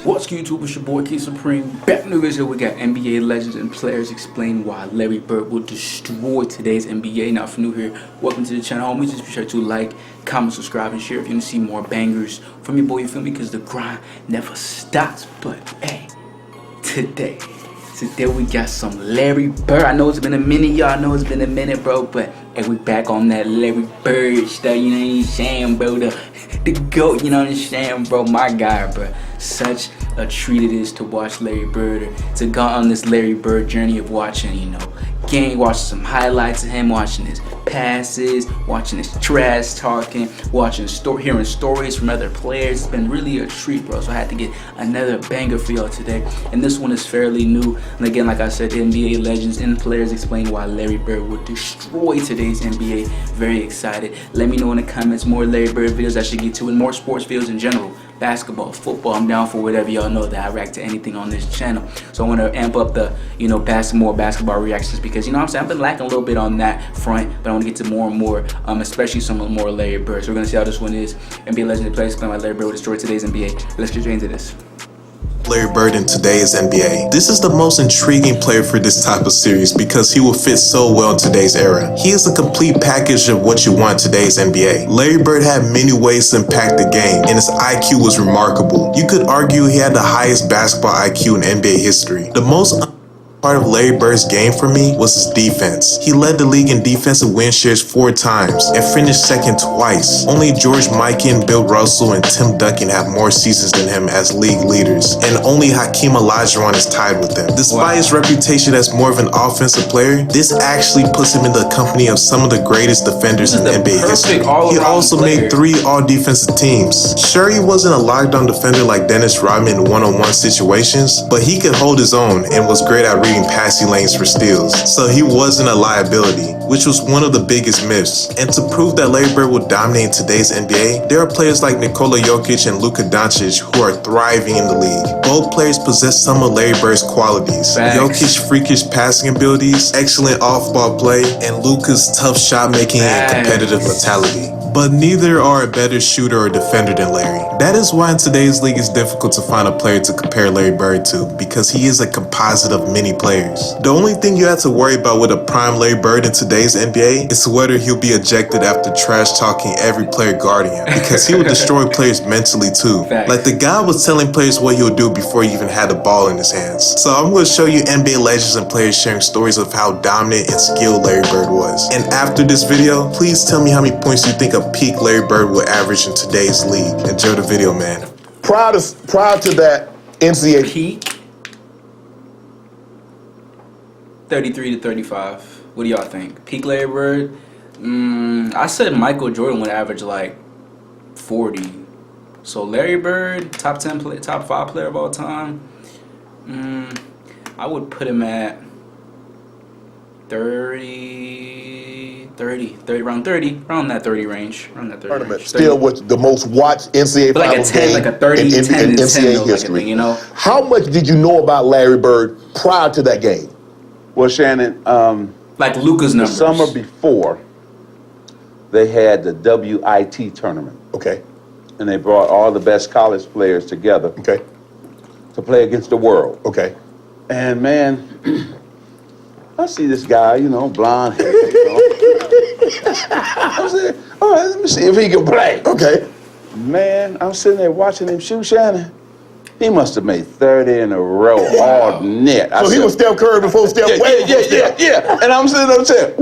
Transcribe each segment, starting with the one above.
What's good, YouTube? It's your boy KingSupreme. Back in the video, we got NBA legends and players explain why Larry Bird will destroy today's NBA. Now, if you're new here, welcome to the channel, homies. Just be sure to like, comment, subscribe, and share if you want to see more bangers from your boy. You feel me? Because the grind never stops. But hey, today we got some Larry Bird. I know it's been a minute, y'all know it's been a minute, bro. But hey, we back on that Larry Bird stuff. You know what I'm saying, bro? The GOAT. You know what I'm saying, bro? My guy, bro. Such a treat it is to watch Larry Bird, or to go on this Larry Bird journey of watching, watching some highlights of him, watching his passes, watching his trash talking, hearing stories from other players. It's been really a treat, bro. So I had to get another banger for y'all today, and this one is fairly new. And again, like I said, the NBA legends and players explain why Larry Bird will destroy today's NBA. Very excited. Let me know in the comments more Larry Bird videos I should get to, and more sports videos in general. Basketball, football, I'm down for whatever. Y'all know that I react to anything on this channel. So I want to amp up the, more basketball reactions, because, what I'm saying, I've been lacking a little bit on that front, but I want to get to more and more, especially some more Larry Bird. So we're going to see how this one is. NBA legend and players explain why Larry Bird will destroy today's NBA. Let's get straight into this. Larry Bird in today's NBA. This is the most intriguing player for this type of series because he will fit so well in today's era. He is a complete package of what you want in today's NBA. Larry Bird had many ways to impact the game, and his IQ was remarkable. You could argue he had the highest basketball IQ in NBA history. The most part of Larry Bird's game for me was his defense. He led the league in defensive win shares 4 times and finished second twice. Only George Mikan, Bill Russell, and Tim Duncan have more seasons than him as league leaders, and only Hakeem Olajuwon is tied with them. Despite his reputation as more of an offensive player, this actually puts him in the company of some of the greatest defenders in NBA history. He also made 3 all-defensive teams. Sure, he wasn't a lockdown defender like Dennis Rodman in one-on-one situations, but he could hold his own and was great at reading passing lanes for steals, so he wasn't a liability, which was one of the biggest myths. And to prove that Larry Bird will dominate in today's NBA, there are players like Nikola Jokic and Luka Doncic who are thriving in the league. Both players possess some of Larry Bird's qualities. Jokic's freakish passing abilities, excellent off-ball play, and Luka's tough shot making and competitive mentality. But neither are a better shooter or defender than Larry. That is why in today's league it's difficult to find a player to compare Larry Bird to, because he is a composite of many players. The only thing you have to worry about with a prime Larry Bird in today's NBA is whether he'll be ejected after trash talking every player guarding him, because he will destroy players mentally too. Like the guy was telling players what he'll do before he even had the ball in his hands. So I'm going to show you NBA legends and players sharing stories of how dominant and skilled Larry Bird was. And after this video, please tell me how many points you think a peak Larry Bird will average in today's league. Enjoy the video, man. Prior to that NCAA peak 33 to 35. What do y'all think? Peak Larry Bird? I said Michael Jordan would average like 40. So Larry Bird, top 10 top 5 player of all time. I would put him at around that 30 range. Still with the most watched NCAA Finals game like a 30, in 10, and 10 NCAA history. Like How much did you know about Larry Bird prior to that game? Well, Shannon, like Luka's numbers. The summer before, they had the WIT tournament. Okay. And they brought all the best college players together. Okay. To play against the world. Okay. And man, I see this guy, blonde hair. I said, all right, let me see if he can play. Okay. Man, I'm sitting there watching him shoot, Shannon. He must have made 30 in a row, all net. So he was Steph Curry before Steph. Yeah. And I'm sitting there saying,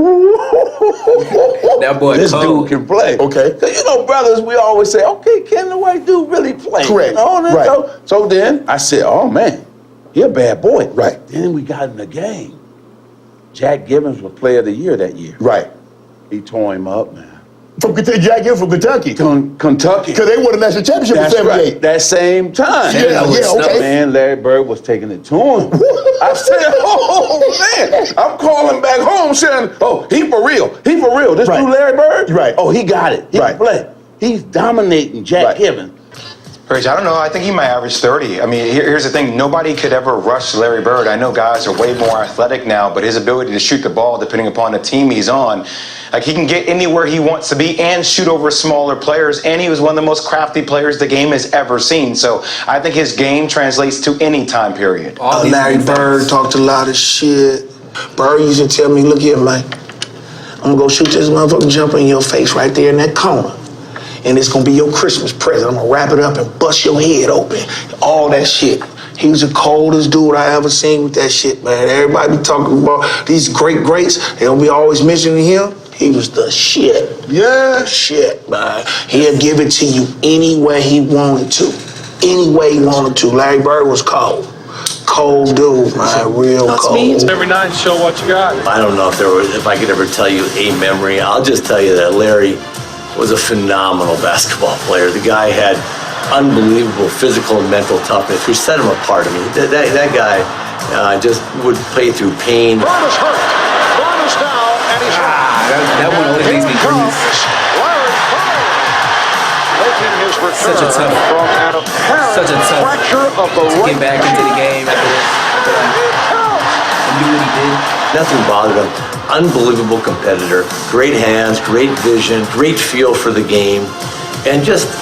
that boy this cold. dude can play. Okay. Because, brothers, we always say, okay, can the white dude really play? Correct. Right. So then I said, oh, man, he a bad boy. Right. Then we got in the game. Jack Gibbons was player of the year that year. Right. He tore him up, man. From Jack Gibbons from Kentucky. Kentucky. Because they won the national championship in 78. Right. That same time. Okay. Man, Larry Bird was taking it to him. I said, oh, man. I'm calling back home saying, oh, he for real. This dude Larry Bird? Right. Oh, he got it. He can play. He's dominating Jack Gibbons. Rich, I don't know. I think he might average 30. I mean, here's the thing. Nobody could ever rush Larry Bird. I know guys are way more athletic now, but his ability to shoot the ball, depending upon the team he's on, like he can get anywhere he wants to be and shoot over smaller players. And he was one of the most crafty players the game has ever seen. So I think his game translates to any time period. Larry Bird talked a lot of shit. Bird used to tell me, look here, man. I'm gonna go shoot this motherfucking jumper in your face right there in that corner. And it's gonna be your Christmas present. I'm gonna wrap it up and bust your head open. All that shit. He was the coldest dude I ever seen with that shit, man. Everybody be talking about these greats. They don't be always mentioning him. He was the shit. Yeah. Shit, man. He'll give it to you any way he wanted to. Any way he wanted to. Larry Bird was cold. Cold dude, man. Real cold. Every night, show what you got. I don't know if I could ever tell you a memory. I'll just tell you that Larry was a phenomenal basketball player. The guy had unbelievable physical and mental toughness, which set him apart. I mean, that guy just would play through pain. Bird is hurt. Bird is down, and he's That one always makes me curious. Larry Bird making his return Such a tough fracture of the to get back into the game after this. And do what he did. Nothing bothered him. Unbelievable competitor. Great hands, great vision, great feel for the game. And just,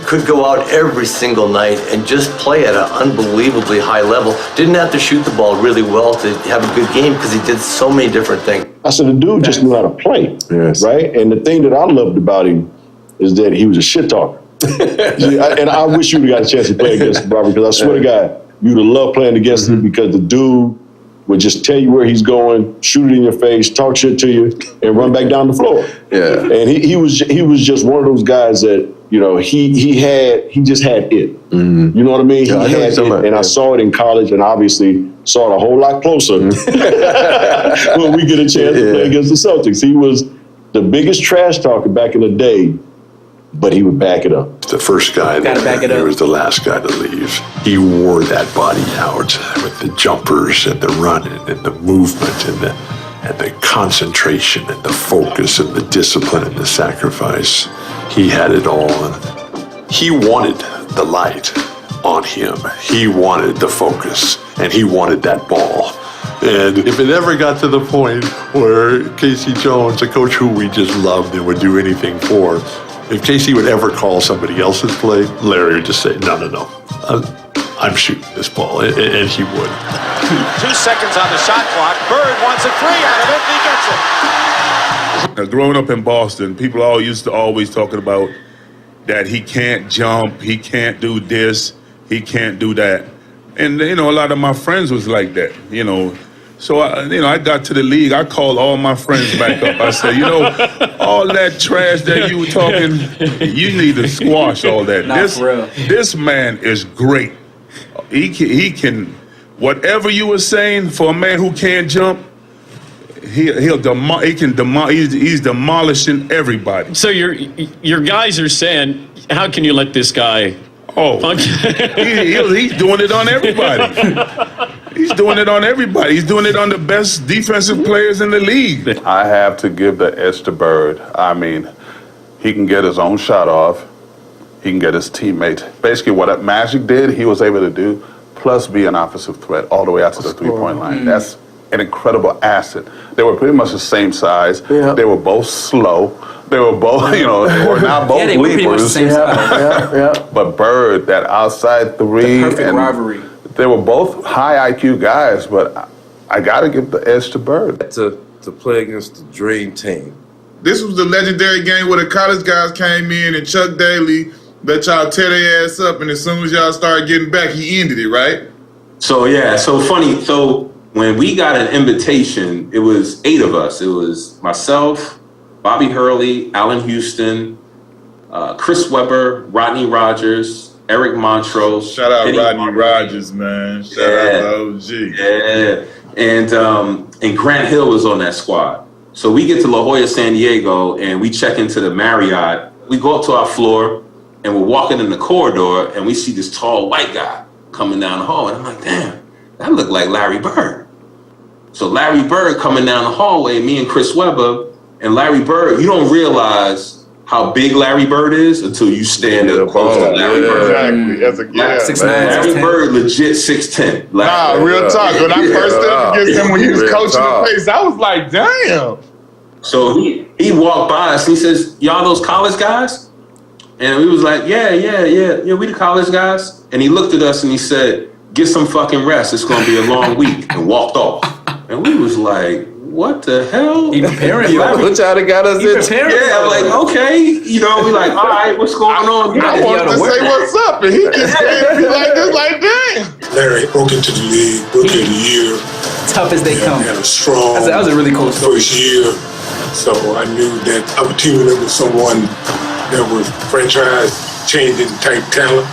could go out every single night and just play at an unbelievably high level. Didn't have to shoot the ball really well to have a good game because he did so many different things. I said the dude just knew how to play, right? And the thing that I loved about him is that he was a shit talker. And I wish you would have got a chance to play against him, Robert, because I swear to God, you would have loved playing against him because the dude would just tell you where he's going, shoot it in your face, talk shit to you, and run back down the floor. Yeah. And he was just one of those guys that, he just had it. Mm-hmm. You know what I mean? Yeah, he had it, and I saw it in college, and obviously saw it a whole lot closer when we get a chance to play against the Celtics. He was the biggest trash talker back in the day, but he would back it up. The first guy that he was the last guy to leave. He wore that body out with the jumpers and the running and the movement and the concentration and the focus and the discipline and the sacrifice. He had it all. And he wanted the light on him. He wanted the focus and he wanted that ball. And if it ever got to the point where Casey Jones, a coach who we just loved and would do anything for, if Casey would ever call somebody else's play, Larry would just say, no, I'm shooting this ball, and he would. 2 seconds on the shot clock. Bird wants a three out of it, and he gets it. Now, growing up in Boston, people all used to always talking about that he can't jump, he can't do this, he can't do that. And, a lot of my friends was like that, So, I got to the league. I called all my friends back up. I said, all that trash that you were talking, you need to squash all that. This man is great. He can, whatever you were saying for a man who can't jump, he's demolishing everybody. So your guys are saying, how can you let this guy? He's doing it on everybody. He's doing it on everybody. He's doing it on the best defensive players in the league. I have to give the edge to Bird. I mean, he can get his own shot off. He can get his teammate. Basically, what Magic did, he was able to do, plus be an offensive threat all the way out to the three-point line. That's an incredible asset. They were pretty much the same size. Yeah. They were both slow. They were both, they were not both they were pretty much the same size. But Bird, that outside three. The perfect rivalry. They were both high IQ guys, but I got to give the edge to Bird. To play against the dream team. This was the legendary game where the college guys came in and Chuck Daly let y'all tear their ass up, and as soon as y'all started getting back, he ended it, right? So funny. So when we got an invitation, it was 8 of us. It was myself, Bobby Hurley, Allen Houston, Chris Webber, Rodney Rogers, Eric Montrose. Shout out Rodney Rogers, man. Shout out to OG. Yeah. And Grant Hill was on that squad. So we get to La Jolla, San Diego, and we check into the Marriott. We go up to our floor, and we're walking in the corridor, and we see this tall white guy coming down the hall. And I'm like, damn, that looked like Larry Bird. So Larry Bird coming down the hallway, me and Chris Webber, and Larry Bird, you don't realize how big Larry Bird is until you stand up close to Larry Bird. Exactly. That's a 6'9", Larry Bird legit 6'10". Nah, real talk. When I first stood up against him when he was coaching the pace, I was like, damn. So he walked by us and he says, "Y'all those college guys?" And we was like, yeah, we the college guys. And he looked at us and he said, "Get some fucking rest. It's gonna be a long week," and walked off. And we was like, what the hell? He preparing you. What y'all done got us into? Yeah, I'm like, okay. You know, we like, all right, what's going on? I wanted to say what's up, and he just said me like this, like, damn. Larry broke into the league, Rookie of the Year. Tough as they come. Had a strong That was a really cool story. first year. So I knew that I would team up with someone that was franchise-changing type talent.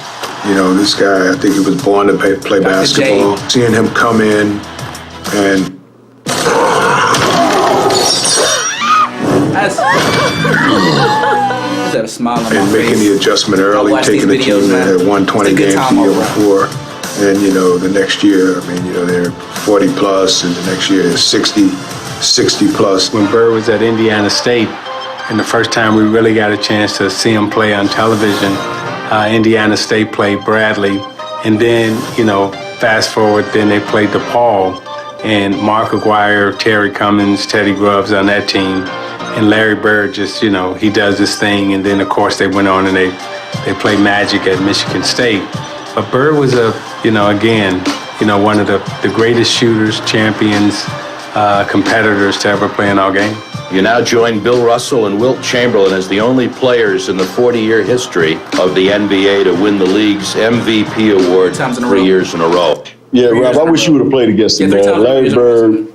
You know, this guy, I think he was born to play basketball. Seeing him come in and That's a smile on my and making face. the adjustment early, taking the team that had won 20 games the year before. And, you know, the next year, I mean, you know, they're 40 plus, and the next year they're 60 plus. When Bird was at Indiana State, and the first time we really got a chance to see him play on television, Indiana State played Bradley. And then, you know, fast forward, then they played DePaul, and Mark Aguirre, Terry Cummins, Teddy Grubbs on that team. And Larry Bird just, you know, he does this thing. And then, of course, they went on and they played Magic at Michigan State. But Bird was again, one of the greatest shooters, champions, competitors to ever play in our game. You now join Bill Russell and Wilt Chamberlain as the only players in the 40-year history of the NBA to win the league's MVP award 3 years in a row. Yeah, Rob, I wish you would have played against him, man. Larry Bird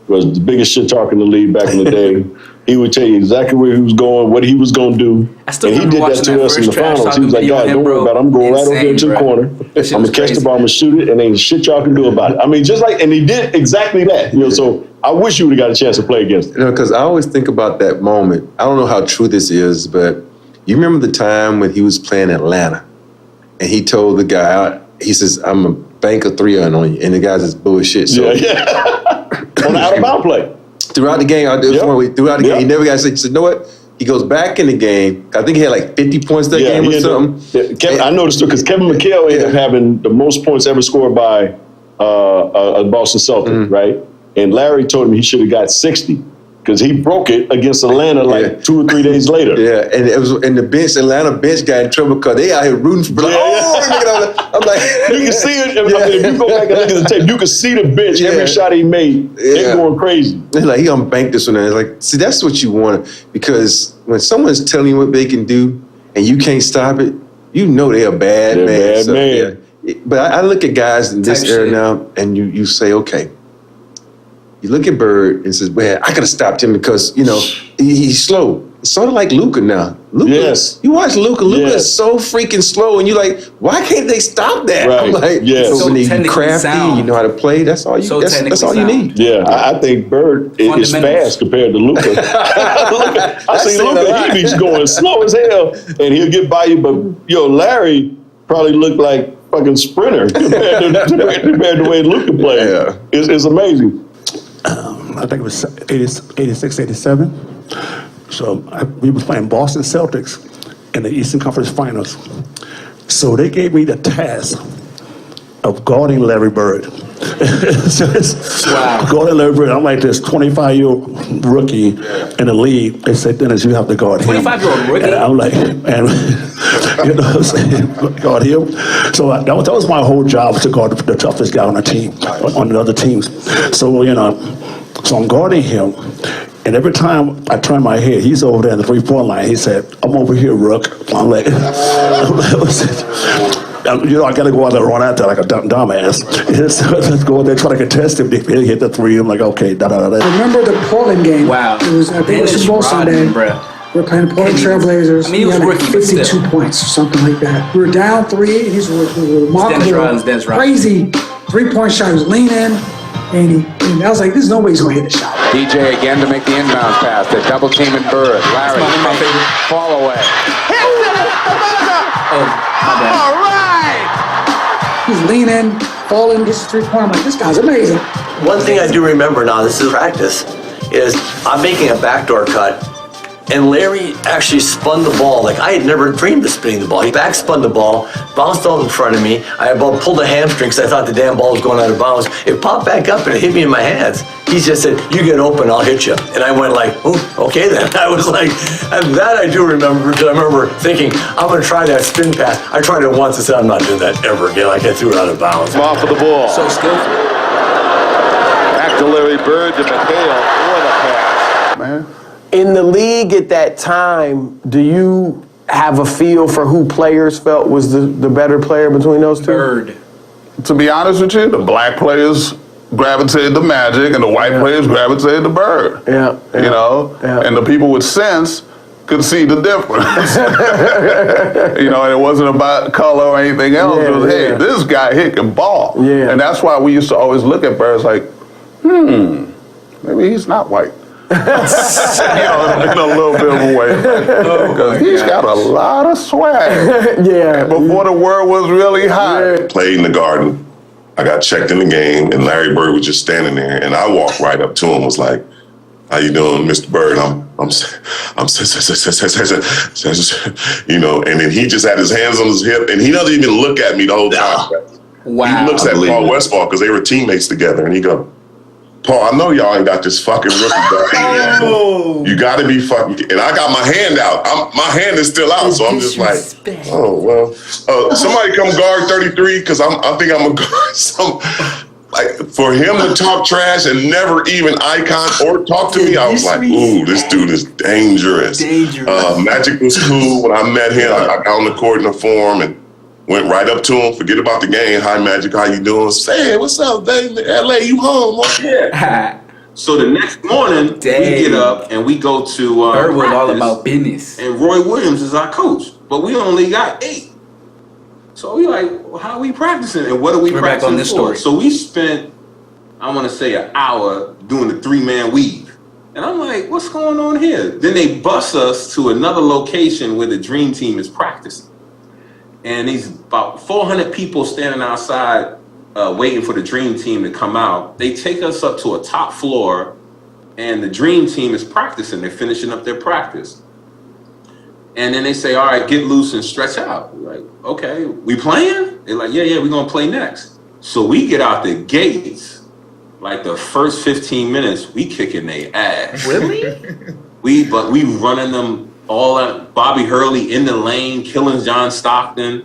was the biggest shit talker in the league back in the day. He would tell you exactly where he was going, what he was going to do. And he did that to us in the finals. He was like, "God, don't worry about it. I'm going right over there to the corner. I'm going to catch the ball, I'm going to shoot it, and ain't shit y'all can do about it." I mean, just like, and he did exactly that. You know, so I wish you would have got a chance to play against him. You know, because I always think about that moment. I don't know how true this is, but you remember the time when he was playing Atlanta, and he told the guy, he says, "I'm a bank of 3 on you," and the guy says, "Bullshit." So, on the out-of-bound play. Throughout the game, throughout the game, he never got sick. He said, "You know what?" He goes back in the game. I think he had like 50 points that game or something. I noticed because Kevin McHale ended up having the most points ever scored by a Boston Celtic, right? And Larry told him he should have got 60 because he broke it against Atlanta like 2 or 3 days later. Yeah, and it was in the bench. Atlanta bench got in trouble because they out here rooting for. I'm like, you can see it. I mean, if you go back and look at the tape, you can see the bench. Every shot he made, they're going crazy. It's like he unbanked this one. And it's like, see, that's what you want, because when someone's telling you what they can do and you can't stop it, you know they're a bad man. Yeah. But I look at guys in this era now, and you say, okay. You look at Bird and says, "Man, I could have stopped him because, you know, he's slow." It's sort of like Luka now. Luka, you watch Luka. Luka is so freaking slow, and you're like, why can't they stop that? Right. I'm like, So when you crafty, you know how to play. That's all you. That's all you need. Yeah, I think Bird is fast compared to Luka. I see Luka, he be going slow as hell, and he'll get by you. But Larry probably looked like fucking sprinter compared to the way Luka played. Yeah. It's amazing. I think it was 86, 87. So we were playing Boston Celtics in the Eastern Conference Finals. So they gave me the task of guarding Larry Bird. Guarding Larry Bird. I'm like this 25-year-old rookie in the league. They said, "Dennis, you have to guard him." 25-year-old rookie? And I'm like, you know what I'm saying? Guard him. So that was my whole job, was to guard the toughest guy on the team, on the other teams. So, so I'm guarding him. And every time I turn my head, he's over there in the 3-point line. He said, "I'm over here, Rook." I'm like, I got to go out there and run out there like a dumbass. Let's go out there, try to contest him. He hit the 3. I'm like, okay, da-da-da-da. I remember the Portland game. Wow. It was, I think it was Super Bowl Sunday. We're playing the Portland Trailblazers. I mean, he was had like rookie, 52 points or something like that. We were down 3, and he's a remarkable, crazy 3-point shot. He was leaning, and I was like, "There's no way he's going to hit a shot." DJ again to make the inbound pass. They're double teaming Bird. Larry, fall away. All right. He's leaning, falling, gets 3-point. I'm like, this guy's amazing. One thing I do remember now, this is practice, is I'm making a backdoor cut, and Larry actually spun the ball. Like, I had never dreamed of spinning the ball. He back spun the ball, bounced off in front of me. I about pulled a hamstring because I thought the damn ball was going out of bounds. It popped back up and it hit me in my hands. He just said, you get open, I'll hit you. And I went like, oh, okay then. I was like, and that I do remember, because I remember thinking, I'm going to try that spin pass. I tried it once and said, I'm not doing that ever again. Like, I threw it out of bounds. Off of the ball. So skillful. Back to Larry Bird, to McHale for the pass. Man. In the league at that time, do you have a feel for who players felt was the better player between those two? Bird. To be honest with you, the black players gravitated to Magic and the white players gravitated to Bird. Yeah. You know? Yeah. And the people with sense could see the difference. You know, and it wasn't about color or anything else. It was, hey, this guy here can ball. Yeah. And that's why we used to always look at Bird as like, maybe he's not white. You know, in a little bit of a way. Because he's got a lot of swag. Yeah. Before the word was really hot. Played in the Garden. I got checked in the game, and Larry Bird was just standing there, and I walked right up to him, was like, "How you doing, Mr. Bird?" You know, and then he just had his hands on his hip, and he doesn't even look at me the whole time. Wow. He looks at Paul Westphal because they were teammates together, and he go, "Paul, I know y'all ain't got this fucking rookie guy. You got to be fucking." And I got my hand out. My hand is still out, so I'm just like, "Oh well." Somebody come guard 33 because I think I'm a guard. Like, for him to talk trash and never even icon or talk to me, I was like, "Ooh, this dude is dangerous." Magic was cool when I met him. I got on the court in the form and went right up to him. Forget about the game. "Hi, Magic. How you doing?" "Say, hey, what's up, Dave? LA, you home?" Yeah. So the next morning, we get up and we go to Bird was all practice, about business. and Roy Williams is our coach, but we only got 8. So we like, well, how are we practicing, and what are we We're practicing back on this for? story. So we spent, I want to say, an hour doing the 3-man weave, and I'm like, what's going on here? Then they bus us to another location where the Dream Team is practicing. And these about 400 people standing outside waiting for the Dream Team to come out. They take us up to a top floor, and the Dream Team is practicing. They're finishing up their practice. And then they say, all right, get loose and stretch out. We're like, okay, we playing? They're like, yeah, we're going to play next. So we get out the gates, like the first 15 minutes, we kicking their ass. Really? we running them all out. Bobby Hurley in the lane, killing John Stockton.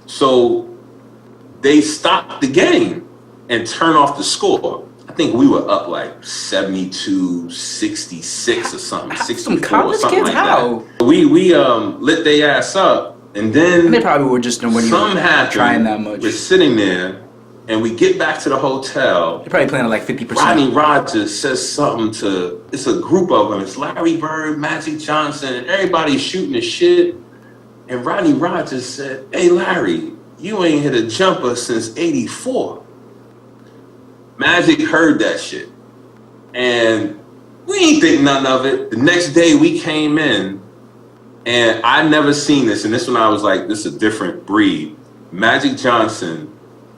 So they stopped the game and turned off the score. I think we were up like 72-66 or something, 64 or something like that. We lit their ass up, and then they probably were just when you were trying that much. We're sitting there, and we get back to the hotel. They're probably playing at like 50%. Rodney Rogers says something to, it's a group of them. It's Larry Bird, Magic Johnson, and everybody's shooting the shit. And Rodney Rogers said, "Hey, Larry, you ain't hit a jumper since '84. Magic heard that shit. And we ain't think nothing of it. The next day we came in, and I never seen this. And this one I was like, this is a different breed. Magic Johnson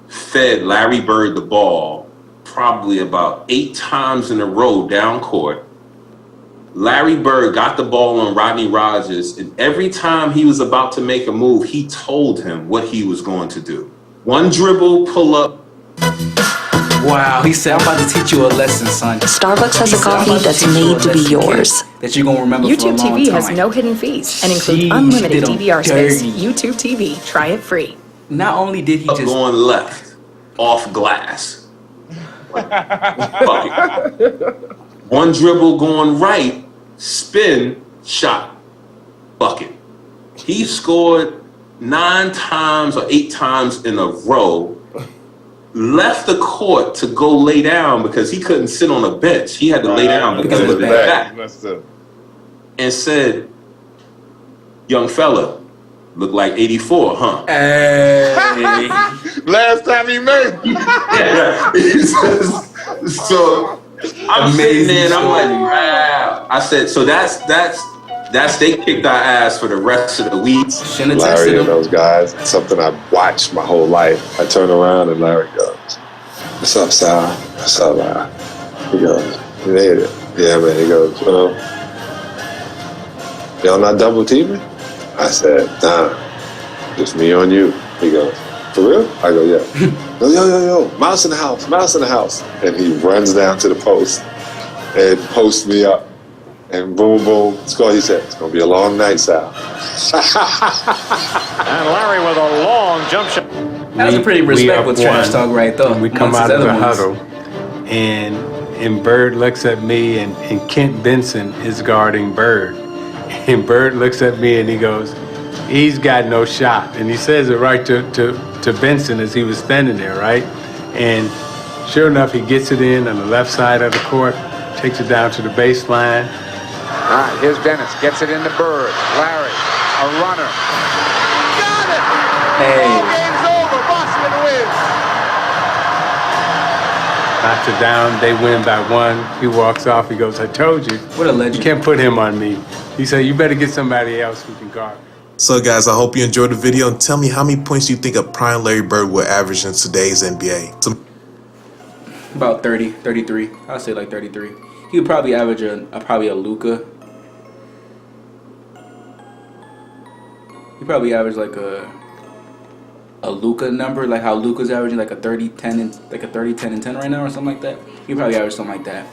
fed Larry Bird the ball probably about 8 times in a row down court. Larry Bird got the ball on Rodney Rogers, and every time he was about to make a move, he told him what he was going to do. One dribble, pull up. Wow, he said, "I'm about to teach you a lesson, son." Starbucks has a coffee that's made to be yours. That you're going to remember for a YouTube long TV time. has no hidden fees and includes She unlimited did 'em DVR space. dirty. YouTube TV, try it free. Not only did he just going left, off glass. Bucket. One dribble going right, spin, shot, bucket. He scored 9 times or 8 times in a row, left the court to go lay down because he couldn't sit on a bench. He had to lay down because of his back. And said, "Young fella, look like 84, huh?" Hey. Last time he made it. So I'm sitting there and I'm like, wow. I said, so that's they kicked our ass for the rest of the week. Larry and those guys, it's something I've watched my whole life. I turn around and Larry goes, "What's up, Sal? What's up, Larry?" He goes, "You made it." "Yeah, man." He goes, Y'all not double teaming? I said, nah, just me on you. He goes, for real? I go, yeah. Yo, mouse in the house, mouse in the house. And he runs down to the post and posts me up. And boom, boom, score. He said, it's going to be a long night, Sal. And Larry with a long jump shot. That was a pretty respectful trash talk right there. We come out of the huddle, and Bird looks at me, and Kent Benson is guarding Bird. And Bird looks at me and he goes, he's got no shot. And he says it right to Benson as he was standing there, right? And sure enough, he gets it in on the left side of the court, takes it down to the baseline. All right, here's Dennis, gets it into Bird. Larry, a runner. Got it! Hey. Ball game's over, Boston wins. Knocks it down, they win by 1. He walks off, he goes, I told you. What a legend. You can't put him on me. He said, you better get somebody else who can guard. So guys, I hope you enjoyed the video, and tell me how many points you think a prime Larry Bird will average in today's NBA. About 30, 33. I'll say like 33. He would probably average probably a Luka. He probably average like a Luka number, like how Luka's averaging like a 30-10 and like a 30-10 and 10 right now or something like that. He probably average something like that.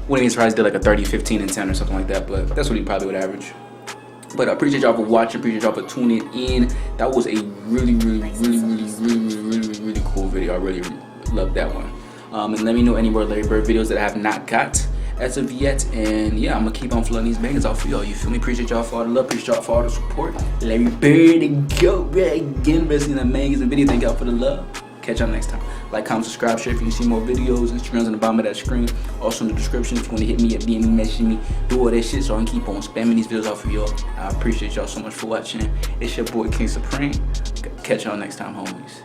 Wouldn't be surprised if he did like a 30-15 and 10 or something like that, but that's what he probably would average. But I appreciate y'all for watching, appreciate y'all for tuning in. That was a really cool video. I really loved that one. And let me know any more Larry Bird videos that I have not got as of yet. And yeah, I'm gonna keep on flooding these bangers out for y'all. You feel me? Appreciate y'all for all the love, appreciate y'all for all the support. Larry Bird and go back again, best in the amazing video. Thank y'all for the love. Catch y'all next time. Like, comment, subscribe, share if you can see more videos. Instagram's on the bottom of that screen. Also in the description if you want to hit me, DM me, message me, do all that shit so I can keep on spamming these videos out for y'all. I appreciate y'all so much for watching. It's your boy KingSupreme. Catch y'all next time, homies.